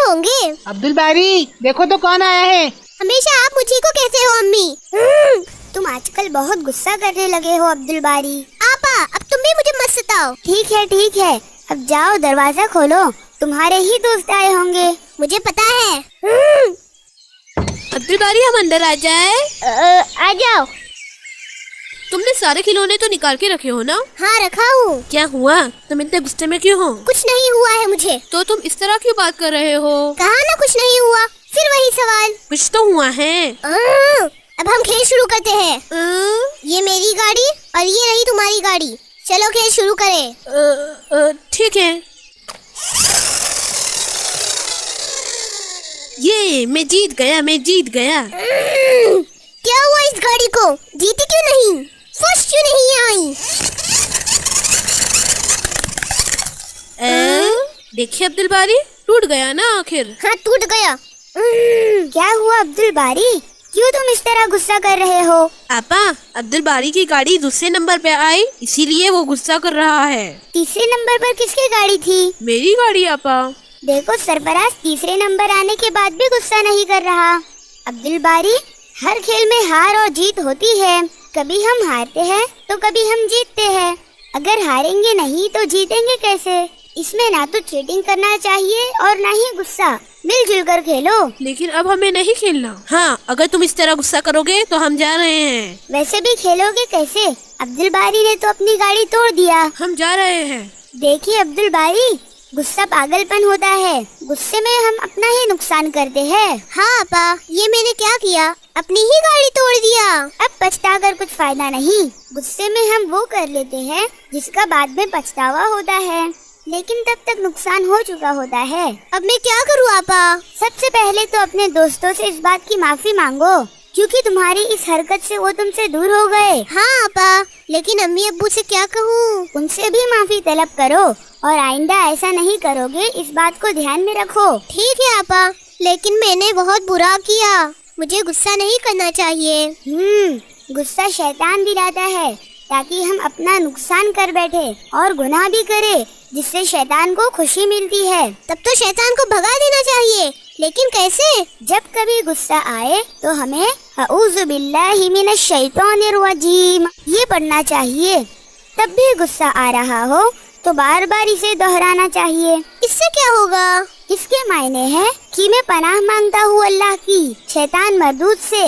ہوں گے؟ عبد الباری دیکھو تو کون آیا ہے؟ ہمیشہ آپ مجھے کو کہتے ہو امی۔ تم آج کل بہت غصہ کرنے لگے ہو عبد الباری۔ آپا اب تم بھی مجھے مت ستاؤ۔ ٹھیک ہے، اب جاؤ دروازہ کھولو، تمہارے ہی دوست آئے ہوں گے۔ مجھے پتا ہے۔ عبد الباری ہم اندر آ جائیں؟ آ جاؤ۔ تم نے سارے کھلونے تو نکال کے رکھے ہو نا؟ ہاں رکھا ہوں۔ کیا ہوا؟ تم اتنے غصے میں کیوں ہو؟ کچھ نہیں ہوا ہے مجھے۔ تو تم اس طرح کیوں بات کر رہے ہو؟ کہا نا کچھ نہیں ہوا، پھر وہی سوال۔ کچھ تو ہوا ہے۔ اب ہم کھیل شروع کرتے ہیں۔ یہ میری گاڑی اور یہ رہی تمہاری گاڑی، چلو کھیل شروع کریں۔ ٹھیک ہے۔ یہ میں جیت گیا۔ کیا ہوا اس گاڑی کو؟ جیتی کیوں نہیں؟ فرسٹ کیوں نہیں آئی؟ دیکھیے عبد الباری، ٹوٹ گیا نا آخر۔ ہاں ٹوٹ گیا۔ کیا ہوا عبد الباری؟ کیوں تم اس طرح غصہ کر رہے ہو؟ آپا عبد الباری کی گاڑی دوسرے نمبر پہ آئی، اسی لیے وہ غصہ کر رہا ہے۔ تیسرے نمبر پر کس کی گاڑی تھی؟ میری گاڑی آپا۔ دیکھو سرفراز تیسرے نمبر آنے کے بعد بھی غصہ نہیں کر رہا۔ عبد الباری، ہر کھیل میں ہار اور جیت ہوتی ہے، کبھی ہم ہارتے ہیں تو کبھی ہم جیتتے ہیں۔ اگر ہاریں گے نہیں تو جیتیں گے کیسے؟ اس میں نہ تو چیٹنگ کرنا چاہیے اور نہ ہی غصہ، مل جل کر کھیلو۔ لیکن اب ہمیں نہیں کھیلنا۔ ہاں اگر تم اس طرح غصہ کرو گے تو ہم جا رہے ہیں۔ ویسے بھی کھیلو گے کیسے؟ عبد الباری نے تو اپنی گاڑی توڑ دیا۔ ہم جا رہے ہیں۔ دیکھیے عبد الباری، غصہ پاگل پن ہوتا ہے، غصے میں ہم اپنا ہی نقصان کرتے ہیں۔ ہاں آپا، یہ میں نے کیا کیا؟ اپنی ہی گاڑی توڑ دیا۔ اب پچھتا کر کچھ فائدہ نہیں، غصے میں ہم وہ کر لیتے ہیں جس کا بعد میں پچھتاوا ہوتا ہے، لیکن تب تک نقصان ہو چکا ہوتا ہے۔ اب میں کیا کروں آپا؟ سب سے پہلے تو اپنے دوستوں سے اس بات کی معافی مانگو، کیونکہ تمہاری اس حرکت سے وہ تم سے دور ہو گئے۔ ہاں آپا، لیکن امی ابو سے کیا کہوں؟ ان سے بھی معافی طلب کرو اور آئندہ ایسا نہیں کرو گے، اس بات کو دھیان میں رکھو۔ ٹھیک ہے آپا، لیکن میں نے بہت برا کیا، مجھے غصہ نہیں کرنا چاہیے۔ غصہ شیطان دلاتا ہے تاکہ ہم اپنا نقصان کر بیٹھے اور گناہ بھی کرے، جس سے شیطان کو خوشی ملتی ہے۔ تب تو شیطان کو بھگا دینا چاہیے، لیکن کیسے؟ جب کبھی غصہ آئے تو ہمیں اعوذ باللہ من الشیطان الرجیم یہ پڑھنا چاہیے۔ تب بھی غصہ آ رہا ہو تو بار بار اسے دہرانا چاہیے۔ اس سے کیا ہوگا؟ اس کے معنی ہے کہ میں پناہ مانگتا ہوں اللہ کی شیطان مردود سے،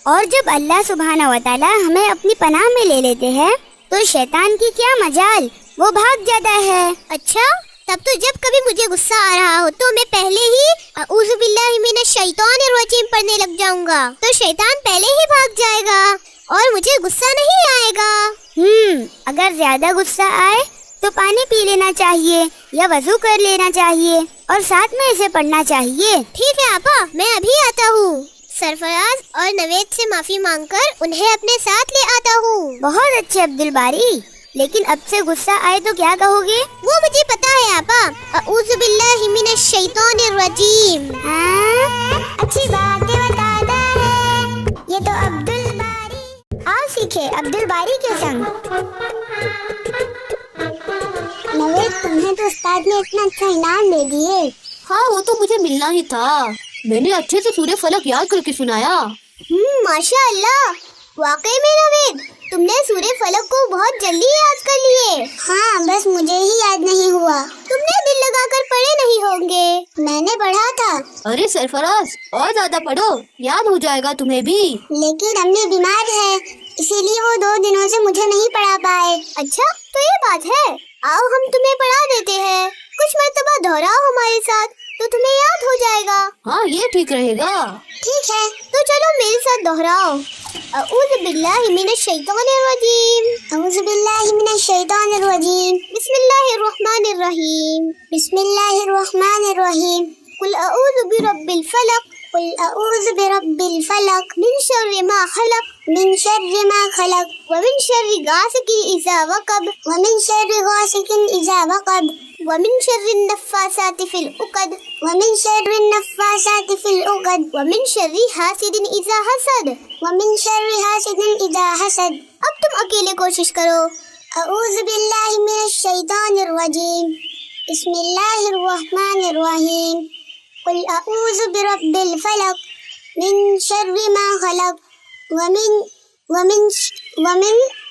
اور جب اللہ سبحانہ و تعالی ہمیں اپنی پناہ میں لے لیتے ہیں تو شیطان کی کیا مجال، وہ بھاگ جاتا ہے۔ اچھا، تب تو جب کبھی مجھے غصہ آ رہا ہو تو میں پہلے ہی اعوذ باللہ من الشیطان الرجیم پڑھنے لگ جاؤں گا، تو شیطان پہلے ہی بھاگ جائے گا اور مجھے غصہ نہیں آئے گا۔ اگر زیادہ غصہ آئے تو پانی پی لینا چاہیے یا وضو کر لینا چاہیے اور ساتھ میں اسے پڑھنا چاہیے۔ ٹھیک ہے آپا، میں ابھی آتا ہوں۔ سرفراز اور نوید سے معافی مانگ کر انہیں اپنے ساتھ لے آتا ہوں۔ بہت اچھے عبد الباری، لیکن اب سے غصہ آئے تو کیا کہو گے؟ وہ مجھے پتا ہے آپا، اعوذ باللہ من الشیطان الرجیم۔ اچھی باتیں بتاتا ہے یہ تو عبد الباری۔ آؤ سیکھے عبد الباری کے سنگ۔ نوید، تمہیں تو استاد نے اتنا اچھا انعام دے دیے۔ ہاں وہ تو مجھے ملنا ہی تھا، میں نے اچھے سے سورہ فلق یاد کر کے سنایا۔ ماشاء اللہ، واقعی میں نوید تم نے سورہ فلق کو بہت جلدی یاد کر لیے۔ ہاں، بس مجھے ہی یاد نہیں ہوا۔ تم نے دل لگا کر پڑھے نہیں ہوں گے، میں نے پڑھا تھا۔ ارے سرفراز، اور زیادہ پڑھو، یاد ہو جائے گا تمہیں بھی۔ لیکن امی بیمار ہے، اسی لیے وہ 2 دنوں سے مجھے نہیں پڑھا پائے۔ اچھا، تو یہ بات ہے، آؤ ہم تمہیں پڑھا دیتے ہیں، کچھ مرتبہ دہراؤ ہمارے ساتھ تو تمہیں یاد ہو جائے گا۔ ہاں یہ ٹھیک رہے گا۔ ٹھیک ہے، تو چلو میرے ساتھ دہراؤ۔ اعوذ باللہ من الشیطان الرجیم، اعوذ باللہ من الشیطان الرجیم، بسم اللہ الرحمن الرحیم، بسم اللہ الرحمن الرحیم، قل اعوذ برب الفلق، قل اعوذ برب الفلق، من شر ما خلق، من شر ما خلق، ومن شر غاسق اذا وقب، ومن شر غاسق اذا وقب، ومن شر النفاثات في العقد، ومن شر النفاثات في العقد، ومن شر حاسد اذا حسد، ومن شر حاسد اذا حسد۔ اب تم اکیلے کوشش کرو۔ اعوذ باللہ من الشیطان الرجیم، بسم اللہ الرحمن الرحیم، قل اعوذ برب الفلق من شر ما خلق ومن